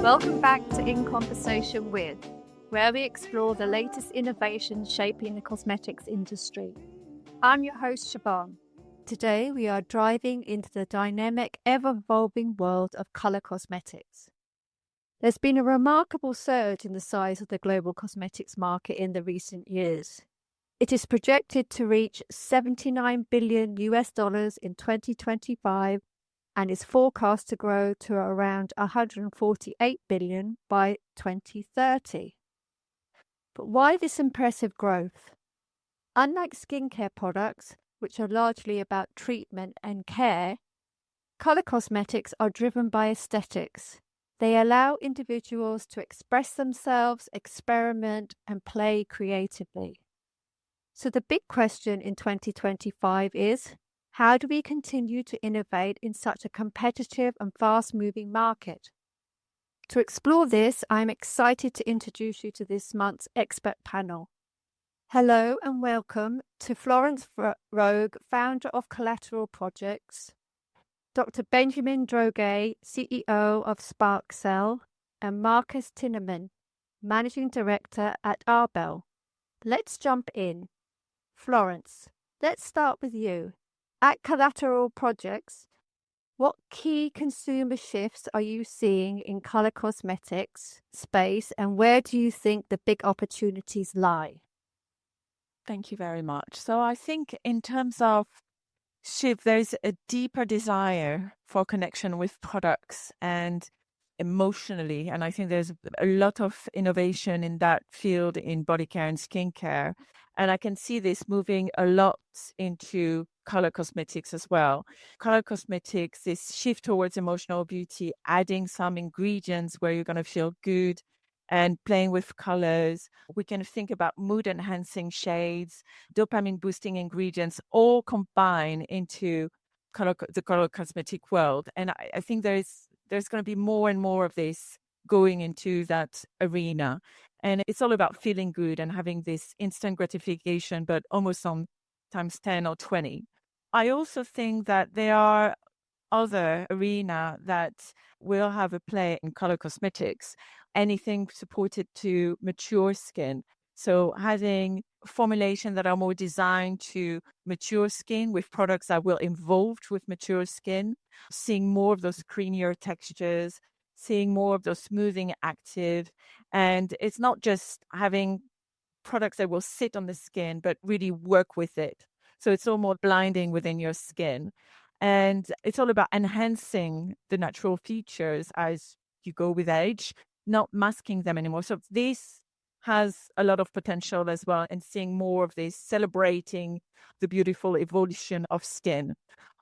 Welcome back to In Conversation With, where we explore the latest innovations shaping the cosmetics industry. I'm your host, Siobhan. Today, we are diving into the dynamic, ever-evolving world of colour cosmetics. There's been a remarkable surge in the size of the global cosmetics market in the recent years. It is projected to reach $79 billion in 2025 and is forecast to grow to around $148 billion by 2030. But why this impressive growth? Unlike skincare products, which are largely about treatment and care, colour cosmetics are driven by aesthetics. They allow individuals to express themselves, experiment, and play creatively. So the big question in 2025 is, how do we continue to innovate in such a competitive and fast-moving market? To explore this, I'm excited to introduce you to this month's expert panel. Hello and welcome to Florence Roghé, founder of Collateral Projects, Dr. Benjamin Droguet, CEO of Sparxell, and Marcus Tamminen, Managing Director at Arbelle. Let's jump in. Florence, let's start with you. At Collateral Projects, what key consumer shifts are you seeing in colour cosmetics space, and where do you think the big opportunities lie? Thank you very much. So I think in terms of shift, there's a deeper desire for connection with products and emotionally. And I think there's a lot of innovation in that field in body care and skincare. And I can see this moving a lot into color cosmetics as well. Color cosmetics, this shift towards emotional beauty, adding some ingredients where you're going to feel good and playing with colors. We can think about mood enhancing shades, dopamine boosting ingredients, all combine into the color cosmetic world. And I think there's going to be more and more of this going into that arena. And it's all about feeling good and having this instant gratification, but almost on times 10 or 20. I also think that there are other arena that will have a play in color cosmetics, anything supported to mature skin. So having formulations that are more designed to mature skin with products that will evolve with mature skin, seeing more of those creamier textures, seeing more of those smoothing active. And it's not just having products that will sit on the skin, but really work with it. So it's all more blinding within your skin. And it's all about enhancing the natural features as you go with age, not masking them anymore. So this has a lot of potential as well, and seeing more of this, celebrating the beautiful evolution of skin.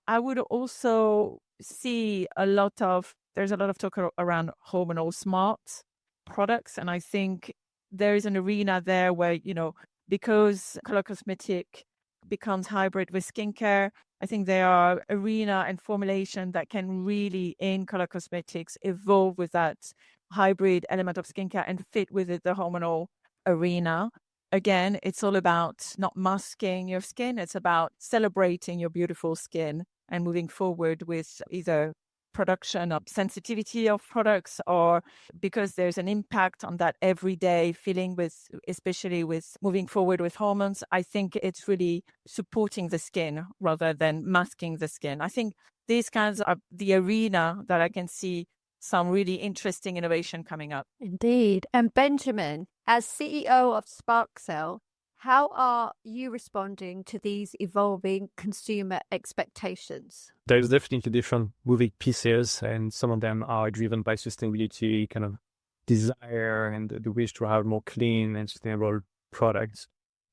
I would also see there's a lot of talk around hormone-smart products. And I think there is an arena there where, because color cosmetic becomes hybrid with skincare, I think there are arena and formulation that can really, in color cosmetics, evolve with that hybrid element of skincare and fit with it, the hormonal arena. Again, it's all about not masking your skin. It's about celebrating your beautiful skin and moving forward with either production of sensitivity of products, or because there's an impact on that everyday feeling especially with moving forward with hormones. I think it's really supporting the skin rather than masking the skin. I think these kinds are the arena that I can see some really interesting innovation coming up. Indeed. And Benjamin, as CEO of Sparxell, how are you responding to these evolving consumer expectations? There's definitely different moving pieces, and some of them are driven by sustainability, kind of desire and the wish to have more clean and sustainable products,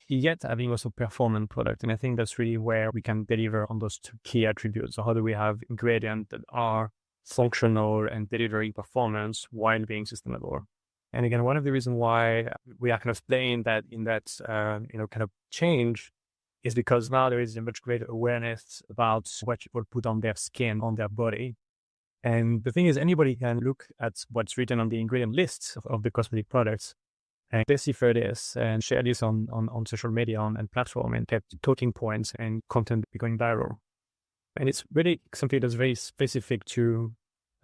yet having also performance product. And I think that's really where we can deliver on those two key attributes. So how do we have ingredients that are functional and delivering performance while being sustainable? And again, one of the reasons why we are kind of playing that in that, kind of change is because now there is a much greater awareness about what people put on their skin, on their body. And the thing is, anybody can look at what's written on the ingredient lists of the cosmetic products and decipher this and share this on social media and platform and have talking points and content going viral. And it's really something that's very specific to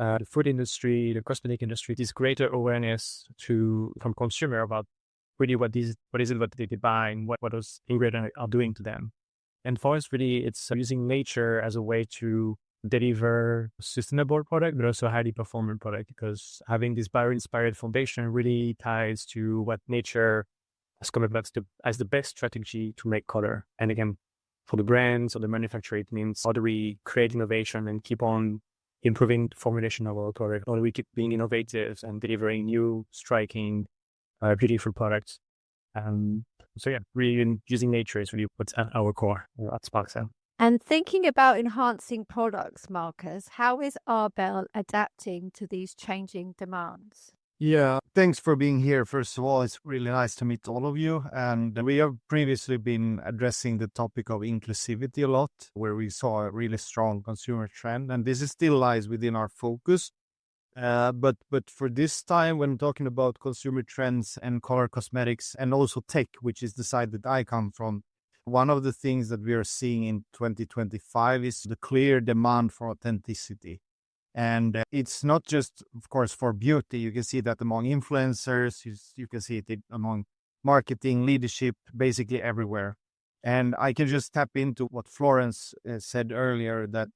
the food industry, the cosmetic industry, this greater awareness from consumer about really what is it what they buy and what those ingredients are doing to them. And for us, really, it's using nature as a way to deliver sustainable product, but also highly performant product, because having this bio-inspired foundation really ties to what nature has come up as the best strategy to make color. And again, for the brands or the manufacturer, it means how do we create innovation and keep on improving the formulation of our product? How do we keep being innovative and delivering new, striking, beautiful products? So yeah, really using nature is really what's at our core at Sparxell. And thinking about enhancing products, Marcus, how is Arbelle adapting to these changing demands? Yeah, thanks for being here. First of all, it's really nice to meet all of you. And we have previously been addressing the topic of inclusivity a lot, where we saw a really strong consumer trend. And this still lies within our focus. But for this time, when talking about consumer trends and color cosmetics and also tech, which is the side that I come from, one of the things that we are seeing in 2025 is the clear demand for authenticity. And it's not just, of course, for beauty. You can see that among influencers, you can see it among marketing, leadership, basically everywhere. And I can just tap into what Florence said earlier, that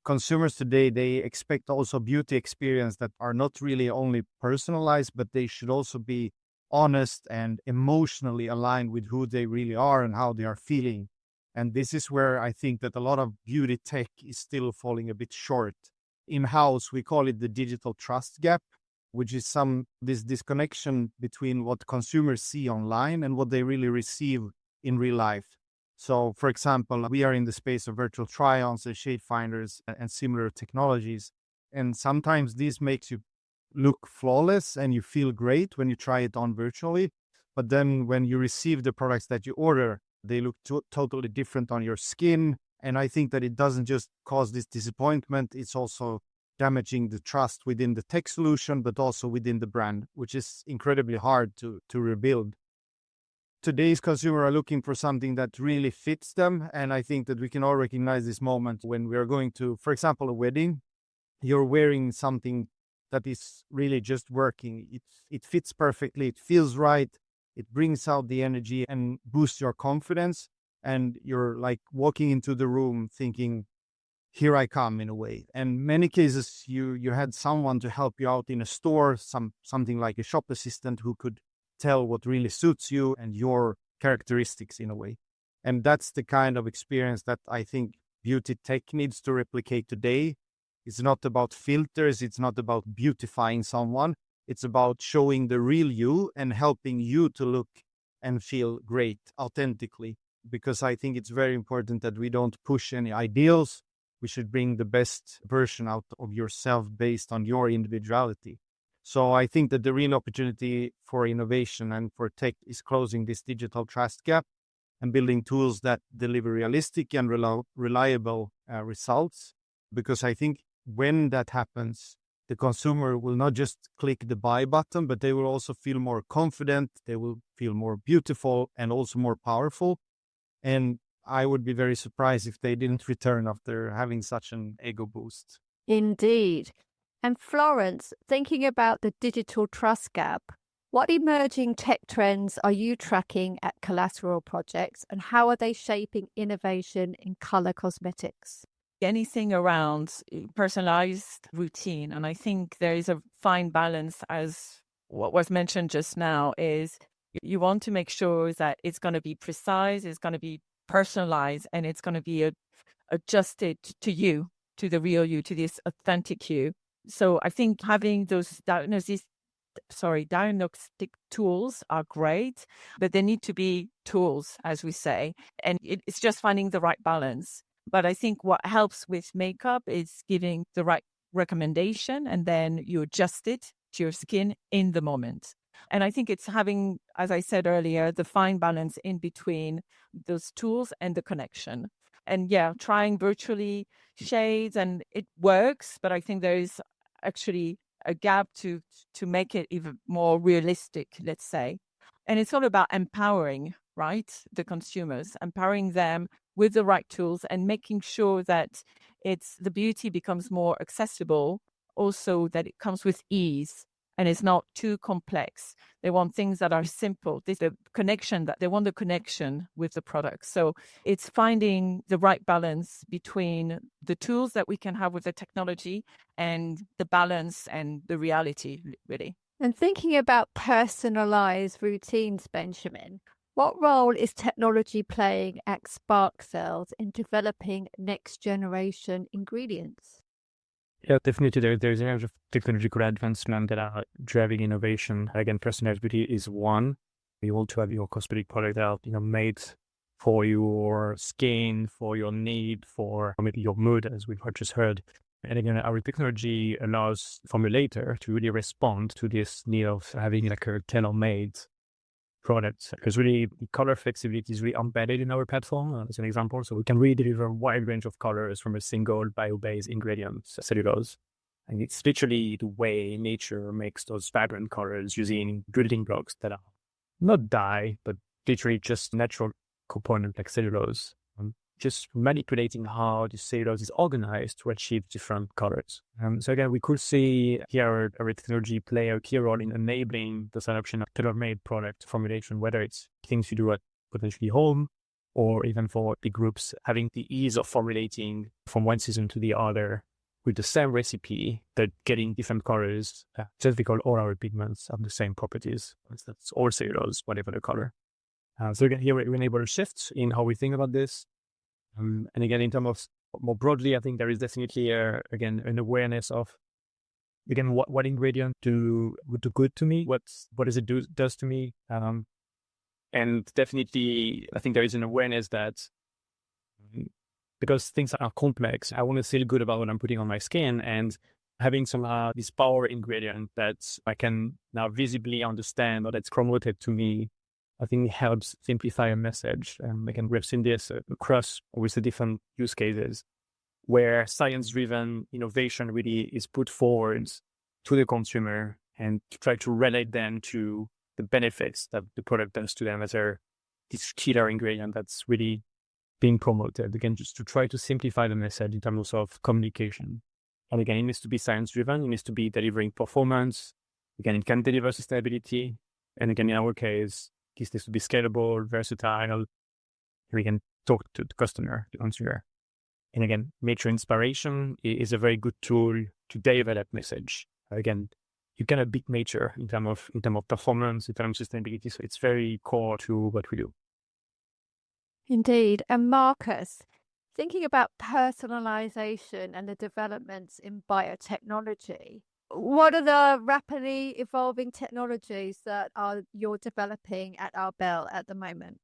consumers today, they expect also beauty experience that are not really only personalized, but they should also be honest and emotionally aligned with who they really are and how they are feeling. And this is where I think that a lot of beauty tech is still falling a bit short. In-house, we call it the digital trust gap, which is this disconnection between what consumers see online and what they really receive in real life. So, for example, we are in the space of virtual try-ons and shade finders and similar technologies. And sometimes this makes you look flawless and you feel great when you try it on virtually. But then when you receive the products that you order, they look totally different on your skin. And I think that it doesn't just cause this disappointment, it's also damaging the trust within the tech solution, but also within the brand, which is incredibly hard to rebuild. Today's consumers are looking for something that really fits them. And I think that we can all recognize this moment when we are going to, for example, a wedding. You're wearing something that is really just working. It fits perfectly. It feels right. It brings out the energy and boosts your confidence. And you're like walking into the room thinking, here I come, in a way. And many cases, you had someone to help you out in a store, something like a shop assistant who could tell what really suits you and your characteristics in a way. And that's the kind of experience that I think beauty tech needs to replicate today. It's not about filters. It's not about beautifying someone. It's about showing the real you and helping you to look and feel great authentically. Because I think it's very important that we don't push any ideals. We should bring the best version out of yourself based on your individuality. So I think that the real opportunity for innovation and for tech is closing this digital trust gap and building tools that deliver realistic and reliable results. Because I think when that happens, the consumer will not just click the buy button, but they will also feel more confident. They will feel more beautiful and also more powerful. And I would be very surprised if they didn't return after having such an ego boost. Indeed. And Florence, thinking about the digital trust gap, what emerging tech trends are you tracking at Collateral projects and how are they shaping innovation in color cosmetics? Anything around personalized routine. And I think there is a fine balance, as what was mentioned just now, is you want to make sure that it's going to be precise, it's going to be personalized, and it's going to be adjusted to you, to the real you, to this authentic you. So I think having those diagnostic tools are great, but they need to be tools, as we say, and it's just finding the right balance. But I think what helps with makeup is giving the right recommendation, and then you adjust it to your skin in the moment. And I think it's having, as I said earlier, the fine balance in between those tools and the connection. And yeah, trying virtually shades, and it works, but I think there is actually a gap to make it even more realistic, let's say. And it's all about empowering, right, the consumers, empowering them with the right tools and making sure that the beauty becomes more accessible also that it comes with ease and it's not too complex. They want things that are simple. They want the connection with the product. So it's finding the right balance between the tools that we can have with the technology and the balance and the reality, really. And thinking about personalized routines, Benjamin, what role is technology playing at Sparxell in developing next generation ingredients? Yeah, definitely. There's a range of technological advancement that are driving innovation. Again, personalized beauty is one. You want to have your cosmetic product that are, made for your skin, for your need, for maybe your mood, as we've just heard. And again, our technology allows formulator to really respond to this need of having like a tailor-made product. Because really, the color flexibility is really embedded in our platform, as an example. So we can really deliver a wide range of colors from a single bio-based ingredient, cellulose. And it's literally the way nature makes those vibrant colors using building blocks that are not dye, but literally just natural component like cellulose. Just manipulating how the cellulose is organized to achieve different colors. So again, we could see here our technology play a key role in enabling the adoption of tailor-made product formulation, whether it's things you do at potentially home, or even for big groups, having the ease of formulating from one season to the other with the same recipe, but getting different colors, just because all our pigments have the same properties. That's all cellulose, whatever the color. So again, here we enable a shift in how we think about this. And again, in terms of more broadly, I think there is definitely, again, an awareness of, again, what ingredient do good to me, what does it does to me, and definitely, I think there is an awareness that because things are complex, I want to feel good about what I'm putting on my skin, and having somehow this power ingredient that I can now visibly understand or that's promoted to me, I think it helps simplify a message. And again, we've seen this across with the different use cases where science-driven innovation really is put forward to the consumer and to try to relate them to the benefits that the product does to them as this killer ingredient that's really being promoted. Again, just to try to simplify the message in terms of communication. And again, it needs to be science-driven. It needs to be delivering performance. Again, it can deliver sustainability. And again, in our case, this needs to be scalable, versatile. We can talk to the customer, the consumer. And again, nature inspiration is a very good tool to deliver that message. Again, you cannot beat nature in terms of performance, in terms of sustainability. So it's very core to what we do. Indeed. And Marcus, thinking about personalization and the developments in biotechnology, what are the rapidly evolving technologies that you're developing at Arbelle at the moment?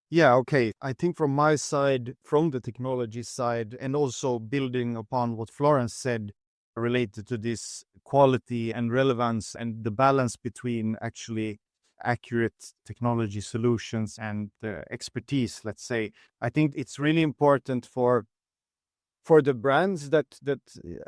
Yeah, okay. I think from my side, from the technology side, and also building upon what Florence said related to this quality and relevance and the balance between actually accurate technology solutions and expertise, let's say, I think it's really important for the brands that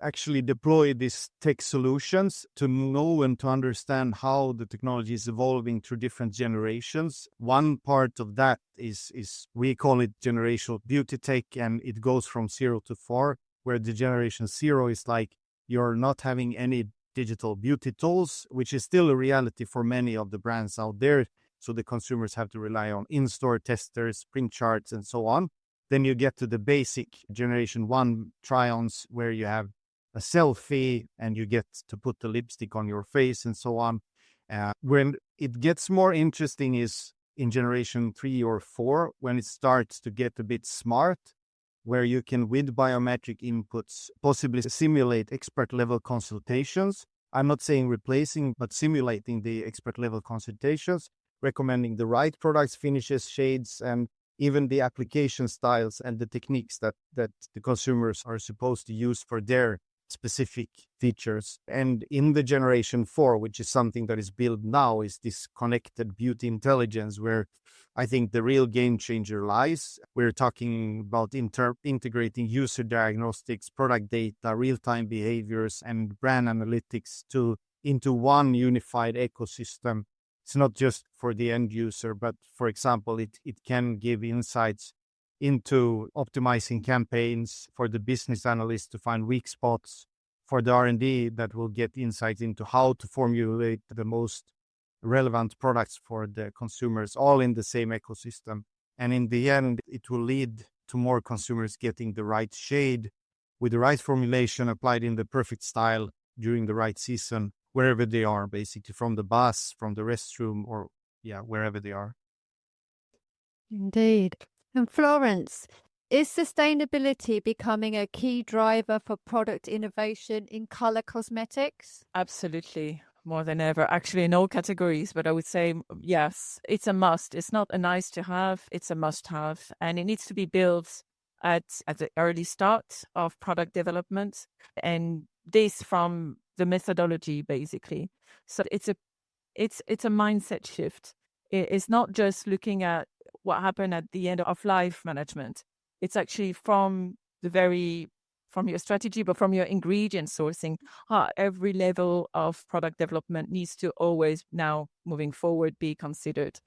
actually deploy these tech solutions to know and to understand how the technology is evolving through different generations. One part of that is we call it generational beauty tech, and it goes from 0 to 4, where the generation 0 is like you're not having any digital beauty tools, which is still a reality for many of the brands out there. So the consumers have to rely on in-store testers, print charts, and so on. Then you get to the basic generation 1 try-ons where you have a selfie and you get to put the lipstick on your face and so on. When it gets more interesting is in generation 3 or 4, when it starts to get a bit smart, where you can, with biometric inputs, possibly simulate expert level consultations. I'm not saying replacing, but simulating the expert level consultations, recommending the right products, finishes, shades, and even the application styles and the techniques that the consumers are supposed to use for their specific features. And in the generation 4, which is something that is built now, is this connected beauty intelligence, where I think the real game changer lies. We're talking about integrating user diagnostics, product data, real-time behaviors, and brand analytics into one unified ecosystem. It's not just for the end user, but for example, it can give insights into optimizing campaigns for the business analyst to find weak spots, for the R&D that will get insights into how to formulate the most relevant products for the consumers, all in the same ecosystem. And in the end, it will lead to more consumers getting the right shade with the right formulation applied in the perfect style during the right season, wherever they are, basically from the bus, from the restroom, or wherever they are. Indeed. And Florence, is sustainability becoming a key driver for product innovation in color cosmetics? Absolutely. More than ever, actually, in all categories. But I would say, yes, it's a must. It's not a nice to have, it's a must have. And it needs to be built at the early start of product development. And this from the methodology, basically. So it's a mindset shift. It's not just looking at what happened at the end of life management. It's actually from your strategy, but from your ingredient sourcing. Every level of product development needs to always now moving forward be considered.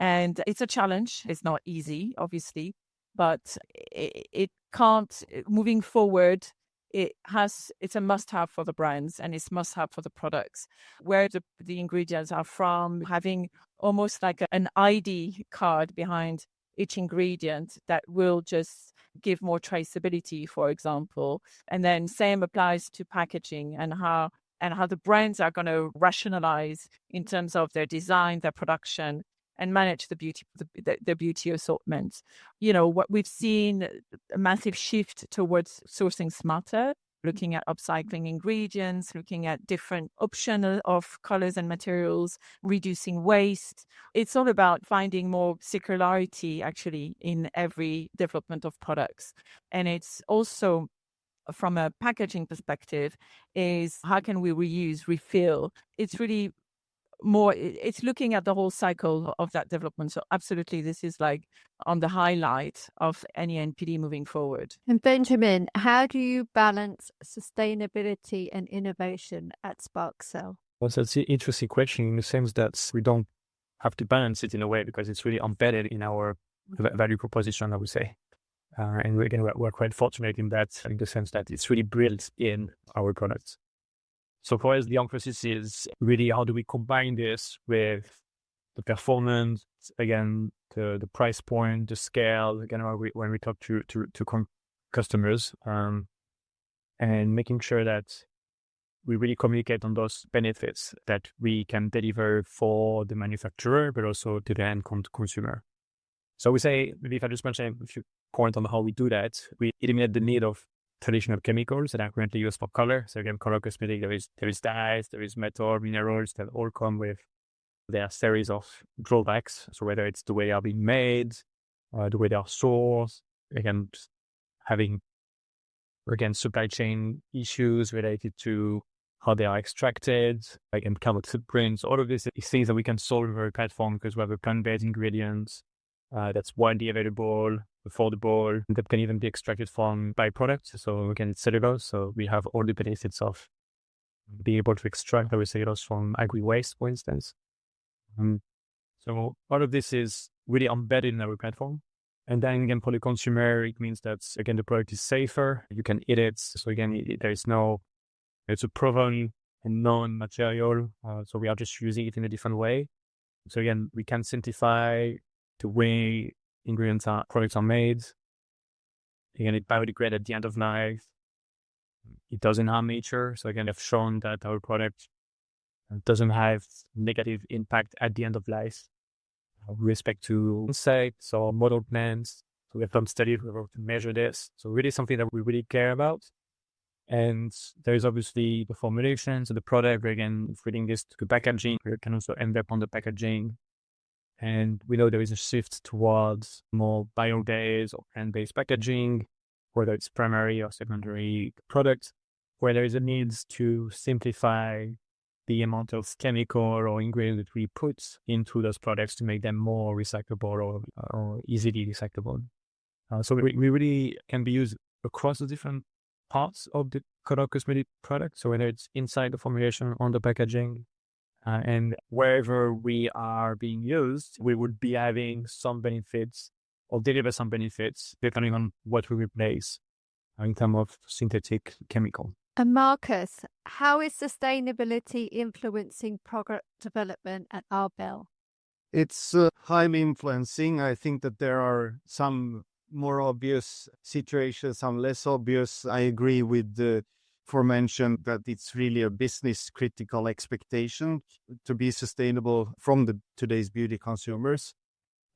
And it's a challenge. It's not easy, obviously, but it can't, moving forward, it's a must-have for the brands and it's must-have for the products. Where the ingredients are from, having almost like an ID card behind each ingredient that will just give more traceability, for example. And then same applies to packaging and how the brands are going to rationalize in terms of their design, their production, and manage the beauty assortment. You know, what we've seen, a massive shift towards sourcing smarter, looking at upcycling ingredients, looking at different options of colors and materials, reducing waste. It's all about finding more circularity, actually, in every development of products. And it's also, from a packaging perspective, is how can we reuse, refill? It's really more, it's looking at the whole cycle of that development. So absolutely, this is like on the highlight of any NPD moving forward. And Benjamin, how do you balance sustainability and innovation at Sparxell? Well, that's an interesting question in the sense that we don't have to balance it in a way because it's really embedded in our value proposition, I would say. And again, we're quite fortunate in that, in the sense that it's really built in our products. So for us, the emphasis is really how do we combine this with the performance, again, the price point, the scale, again, when we talk to customers, and making sure that we really communicate on those benefits that we can deliver for the manufacturer, but also to the end consumer. So we say, maybe if I just mention a few points on how we do that, we eliminate the need of traditional chemicals that are currently used for color. So again, color cosmetic, there is dyes, there is metal, minerals that all come with their series of drawbacks. So whether it's the way they are being made, the way they are sourced, again, having, again, supply chain issues related to how they are extracted, again, carbon footprints, all of this is things that we can solve with our platform because we have a plant-based ingredients that's widely available, affordable, that can even be extracted from byproducts. So again, it's cellulose. So we have all the benefits of being able to extract our cellulose from agri-waste, for instance. So all of this is really embedded in our platform. And then again, for the consumer, it means that, again, the product is safer. You can eat it. So again, it's a proven and known material. So we are just using it in a different way. So again, we can simplify the way products are made. Again, it biodegrades at the end of life. It doesn't harm nature. So again, I've shown that our product doesn't have negative impact at the end of life with respect to insects or model plants. So we have some studies where we have to measure this. So really something that we really care about. And there's obviously the formulations of the product. Again, feeding this to the packaging, we can also end up on the packaging. And we know there is a shift towards more bio-based or plant-based packaging, whether it's primary or secondary products, where there is a need to simplify the amount of chemical or ingredient that we put into those products to make them more recyclable or easily recyclable. So we really can be used across the different parts of the color cosmetic product. So whether it's inside the formulation, on the packaging, and wherever we are being used, we would be having some benefits or deliver some benefits depending on what we replace in terms of synthetic chemical. And Marcus, how is sustainability influencing product development at Arbelle? It's highly influencing. I think that there are some more obvious situations, some less obvious. I agree with the aforementioned that it's really a business critical expectation to be sustainable from the today's beauty consumers.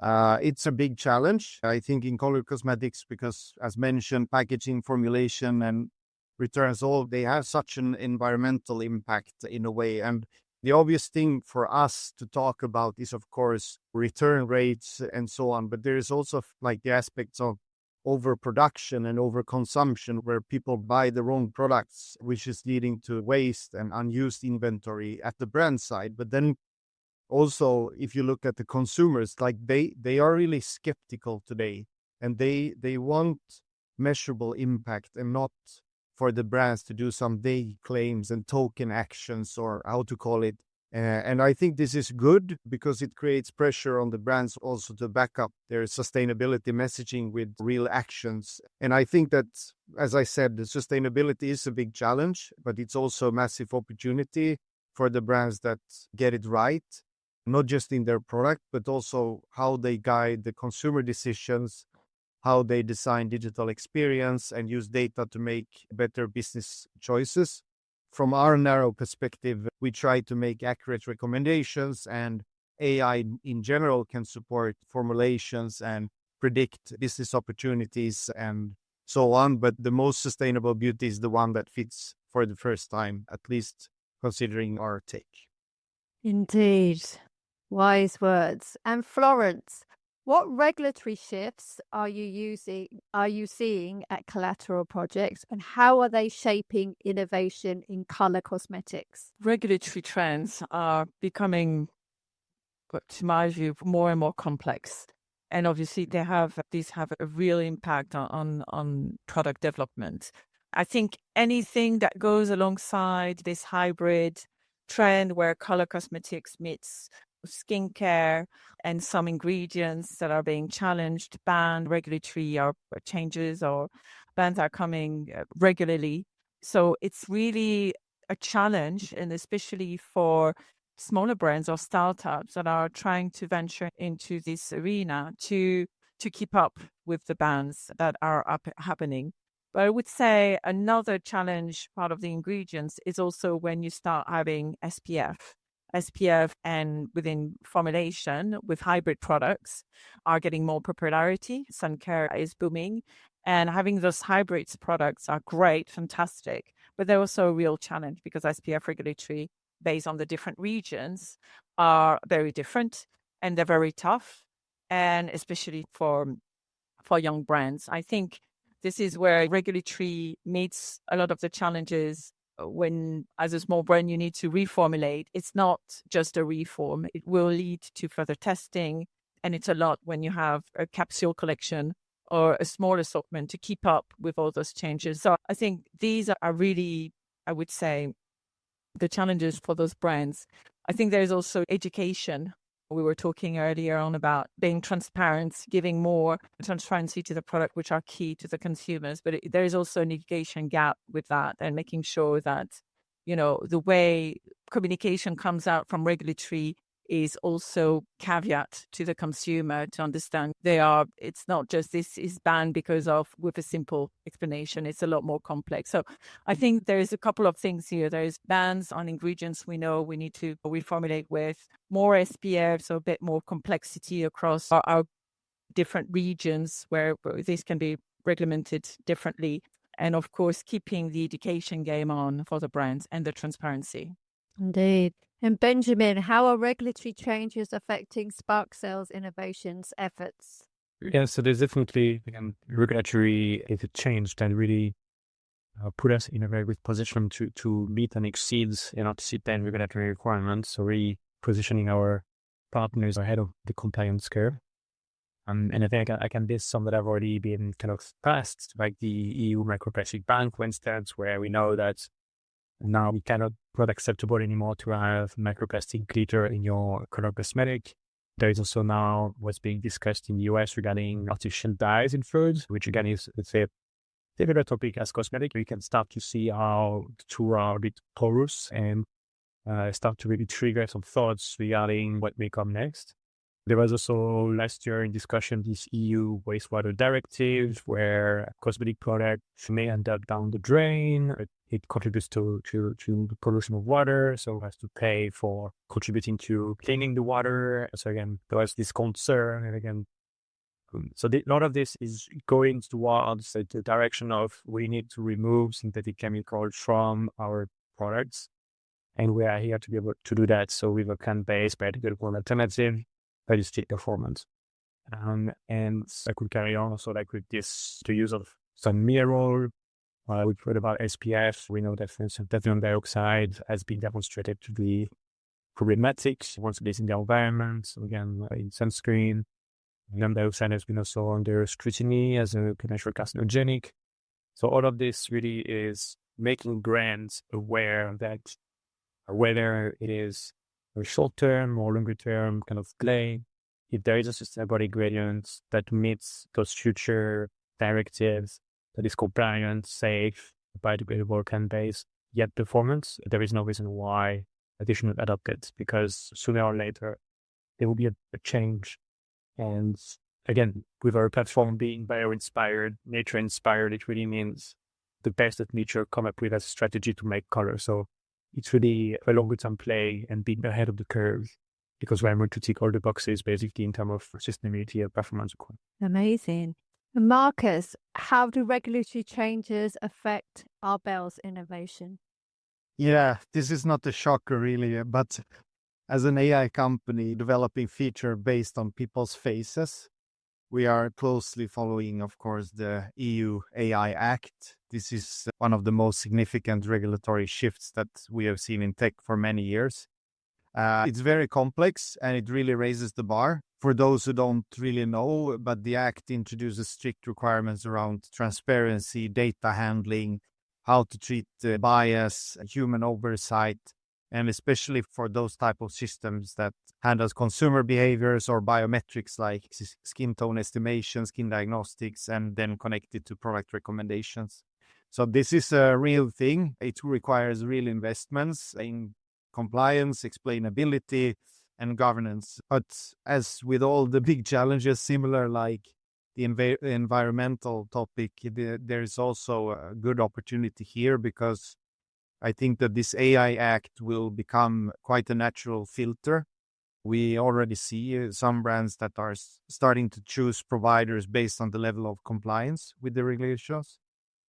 It's a big challenge, I think, in color cosmetics because, as mentioned, packaging, formulation, and returns, all they have such an environmental impact in a way. And the obvious thing for us to talk about is, of course, return rates and so on. But there is also like the aspects of overproduction and overconsumption where people buy the wrong products, which is leading to waste and unused inventory at the brand side. But then also, if you look at the consumers, like they are really skeptical today, and they want measurable impact and not for the brands to do some vague claims and token actions, or how to call it. And I think this is good because it creates pressure on the brands also to back up their sustainability messaging with real actions. And I think that, as I said, the sustainability is a big challenge, but it's also a massive opportunity for the brands that get it right, not just in their product, but also how they guide the consumer decisions, how they design digital experience and use data to make better business choices. From our narrow perspective, we try to make accurate recommendations, and AI in general can support formulations and predict business opportunities and so on. But the most sustainable beauty is the one that fits for the first time, at least considering our take. Indeed. Wise words. And Florence, what regulatory shifts are you seeing at Collateral projects, and how are they shaping innovation in color cosmetics? Regulatory trends are becoming, to my view, more and more complex. And obviously these have a real impact on product development. I think anything that goes alongside this hybrid trend where color cosmetics meets skincare and some ingredients that are being challenged, banned, regulatory or changes or bans are coming regularly. So it's really a challenge, and especially for smaller brands or startups that are trying to venture into this arena to keep up with the bans that are happening. But I would say another challenge, part of the ingredients, is also when you start having SPF and within formulation with hybrid products are getting more popularity. Sun care is booming, and having those hybrids products are great, fantastic, but they're also a real challenge because SPF regulatory based on the different regions are very different, and they're very tough, and especially for young brands. I think this is where regulatory meets a lot of the challenges when, as a small brand, you need to reformulate. It's not just a reform. It will lead to further testing. And it's a lot when you have a capsule collection or a small assortment to keep up with all those changes. So I think these are really, I would say, the challenges for those brands. I think there's also education. We were talking earlier on about being transparent, giving more transparency to the product, which are key to the consumers. But there is also an education gap with that, and making sure that, the way communication comes out from regulatory is also caveat to the consumer to understand it's not just this is banned because of, with a simple explanation. It's a lot more complex. So I think there's a couple of things here. There's bans on ingredients we know we need to reformulate with, more SPF, so a bit more complexity across our different regions where this can be regulated differently. And of course, keeping the education game on for the brands and the transparency. Indeed. And Benjamin, how are regulatory changes affecting Sparxell's innovations efforts? Yeah, so there's definitely, again, regulatory is a change that really put us in a very good position to meet and exceed certain regulatory requirements. So really positioning our partners ahead of the compliance curve. And I think I can list some that have already been kind of passed, like the EU microplastic ban, for instance, where we know that now we cannot not acceptable anymore to have microplastic glitter in your color cosmetic. There is also now what's being discussed in the US regarding artificial dyes in foods, which again is, let's say, similar topic as cosmetic. We can start to see how the two are a bit porous and start to really trigger some thoughts regarding what may come next. There was also last year in discussion this EU wastewater directive where cosmetic products may end up down the drain. It contributes to the pollution of water, so it has to pay for contributing to cleaning the water. So again, there was this concern, and again, so a lot of this is going towards the direction of we need to remove synthetic chemicals from our products, and we are here to be able to do that. So with a can-based biodegradable alternative that is still performance. And I could carry on also like with this, the use of some mineral. We've heard about SPF. We know that, for instance, titanium dioxide has been demonstrated to be problematic once it is in the environment. So again, in sunscreen, titanium dioxide has been also under scrutiny as a potential carcinogenic. So all of this really is making brands aware that whether it is a short-term or longer-term kind of play, if there is a sustainable ingredient that meets those future directives, that is compliant, safe, biodegradable, can-based, yet performance, there is no reason why they should not adopt it, because sooner or later, there will be a change. And again, with our platform being bio-inspired, nature-inspired, it really means the best that nature come up with as a strategy to make color. So it's really a longer term play and being ahead of the curve, because we're able to tick all the boxes basically in terms of sustainability and performance. Amazing. Marcus, how do regulatory changes affect Arbelle's innovation? Yeah, this is not a shocker really, but as an AI company developing feature based on people's faces, we are closely following, of course, the EU AI Act. This is one of the most significant regulatory shifts that we have seen in tech for many years. It's very complex and it really raises the bar. For those who don't really know, but the Act introduces strict requirements around transparency, data handling, how to treat bias, human oversight, and especially for those type of systems that handles consumer behaviors or biometrics like skin tone estimation, skin diagnostics, and then connected to product recommendations. So this is a real thing. It requires real investments in compliance, explainability, and governance. But as with all the big challenges, similar like the environmental topic, there is also a good opportunity here, because I think that this AI Act will become quite a natural filter. We already see some brands that are starting to choose providers based on the level of compliance with the regulations.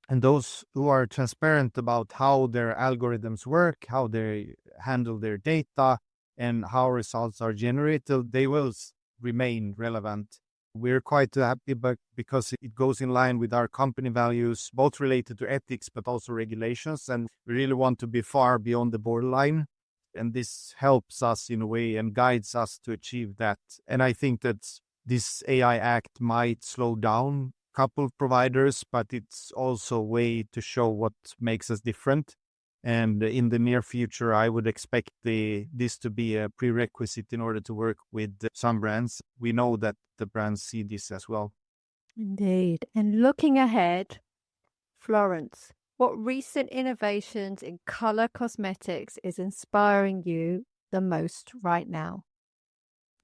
And those who are transparent about how their algorithms work, how they handle their data, and how results are generated, they will remain relevant. We're quite happy because it goes in line with our company values, both related to ethics, but also regulations. And we really want to be far beyond the borderline. And this helps us in a way and guides us to achieve that. And I think that this AI Act might slow down a couple of providers, but it's also a way to show what makes us different. And in the near future, I would expect this to be a prerequisite in order to work with some brands. We know that the brands see this as well. Indeed. And looking ahead, Florence, what recent innovations in color cosmetics is inspiring you the most right now?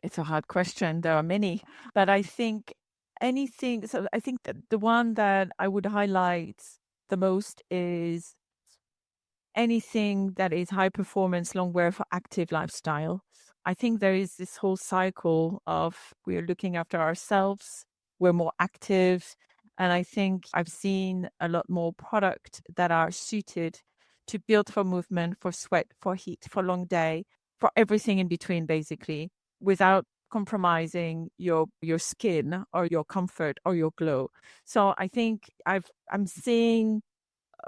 It's a hard question. There are many, but I think I think that the one that I would highlight the most is anything that is high performance long wear for active lifestyle. I think there is this whole cycle of we're looking after ourselves, we're more active. And I think I've seen a lot more product that are suited to build for movement, for sweat, for heat, for long day, for everything in between, basically, without compromising your skin or your comfort or your glow. So I think I'm seeing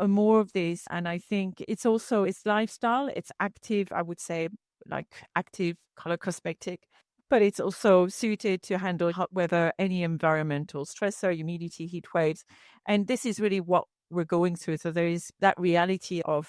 more of this, and I think it's lifestyle, it's active, I would say, like active color cosmetic, but it's also suited to handle hot weather, any environmental stressor, humidity, heat waves. And this is really what we're going through. So there is that reality of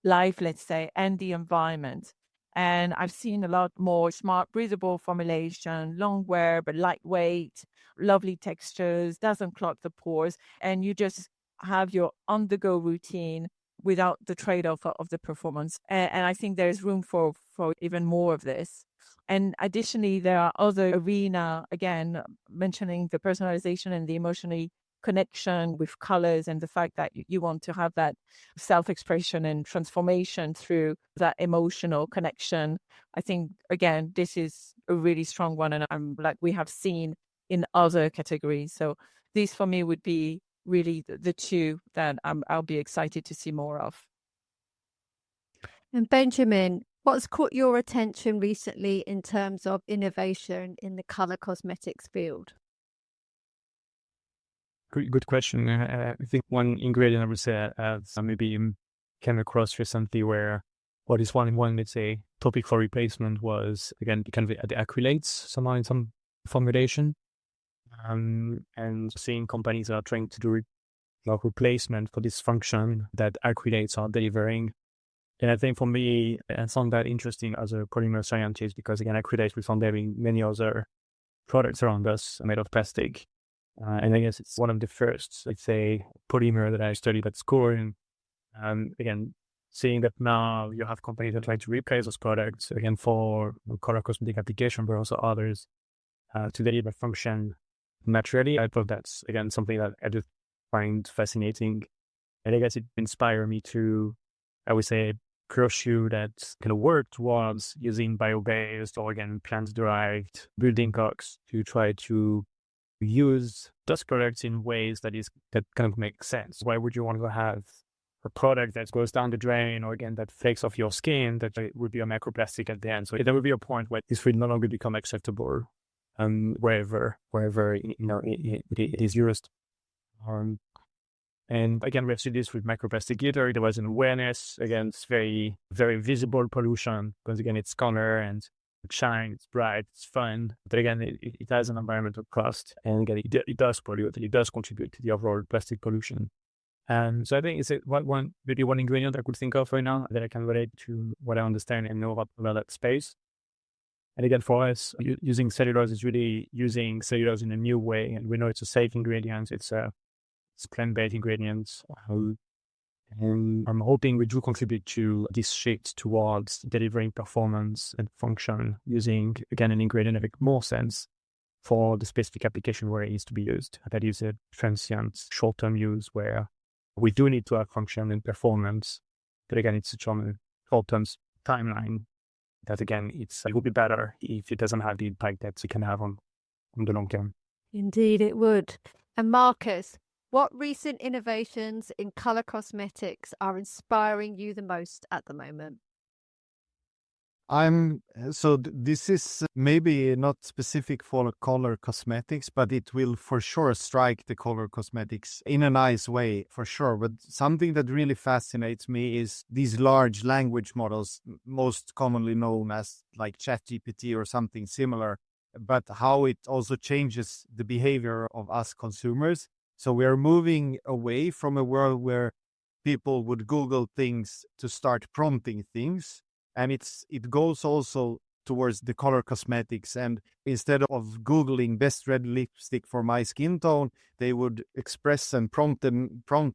life, let's say, and the environment. And I've seen a lot more smart, breathable formulation, long wear, but lightweight, lovely textures, doesn't clog the pores. And you just have your on-the-go routine without the trade-off of the performance. And I think there's room for even more of this. And additionally, there are other arena, again, mentioning the personalization and the emotionally connection with colors and the fact that you want to have that self-expression and transformation through that emotional connection. I think, again, this is a really strong one, and I'm like we have seen in other categories. So these for me would be really the two that I'll be excited to see more of. And Benjamin, what's caught your attention recently in terms of innovation in the color cosmetics field? Good question. I think one ingredient I would say maybe came across recently where what is one, let's say, topic for replacement was, again, kind of the acrylates somehow in some formulation. And seeing companies that are trying to do replacement for this function that acrylates are delivering. And I think for me, I found that interesting as a polymer scientist because, again, acrylates we found there in many other products around us made of plastic. And I guess it's one of the first, let's say, polymer that I studied at school. And again, seeing that now you have companies that try to replace those products, again, for color cosmetic application, but also others to deliver function naturally. I thought that's, again, something that I just find fascinating. And I guess it inspired me to, I would say, pursue that kind of work towards using bio-based or, again, plant-derived building blocks to try to use those products in ways that kind of make sense. Why would you want to have a product that goes down the drain or, again, that flakes off your skin, that would be a microplastic at the end? So there would be a point where this will no longer become acceptable wherever it is used. And again, we've seen this with microplastic glitter. There was an awareness. Again, it's very, very visible pollution because, again, it's color and it shines, it's bright, it's fun. But again, it has an environmental cost. And again, it does pollute, it does contribute to the overall plastic pollution. And so I think it's maybe one ingredient I could think of right now that I can relate to what I understand and know about that space. And again, for us, using cellulose is really using cellulose in a new way. And we know it's a safe ingredient. It's plant-based ingredients. And I'm hoping we do contribute to this shift towards delivering performance and function using, again, an ingredient that makes more sense for the specific application where it needs to be used. That is a transient short-term use where we do need to have function and performance. But again, it's such a short-term timeline that, again, it would be better if it doesn't have the impact that it can have on the long term. Indeed, it would. And Marcus, what recent innovations in color cosmetics are inspiring you the most at the moment? This is maybe not specific for color cosmetics, but it will for sure strike the color cosmetics in a nice way, for sure. But something that really fascinates me is these large language models, most commonly known as like ChatGPT or something similar, but how it also changes the behavior of us consumers. So we are moving away from a world where people would Google things to start prompting things. And it goes also towards the color cosmetics. And instead of Googling best red lipstick for my skin tone, they would express and prompt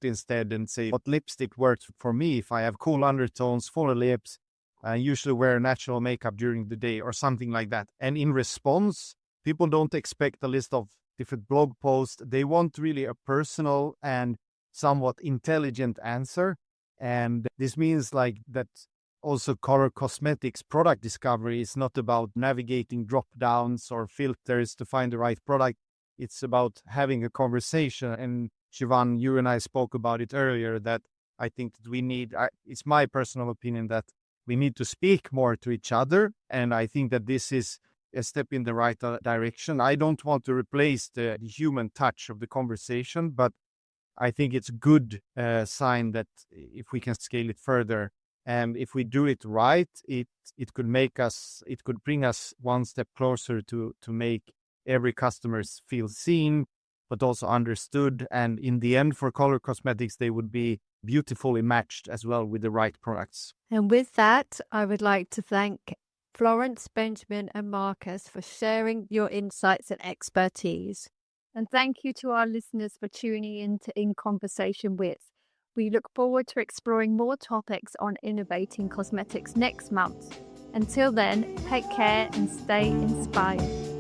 instead and say what lipstick works for me if I have cool undertones, fuller lips, I usually wear natural makeup during the day or something like that. And in response, people don't expect a list of different blog posts. They want really a personal and somewhat intelligent answer. And this means like that also color cosmetics product discovery is not about navigating drop downs or filters to find the right product. It's about having a conversation. And Siobhan, you and I spoke about it earlier that I think that we need, it's my personal opinion that we need to speak more to each other. And I think that this is a step in the right direction. I don't want to replace the human touch of the conversation, but I think it's a good sign that if we can scale it further, and if we do it right, it could bring us one step closer to make every customer feel seen, but also understood. And in the end, for color cosmetics, they would be beautifully matched as well with the right products. And with that, I would like to thank Florence, Benjamin, and Marcus for sharing your insights and expertise. And thank you to our listeners for tuning in to In Conversation With. We look forward to exploring more topics on innovating cosmetics next month. Until then, take care and stay inspired.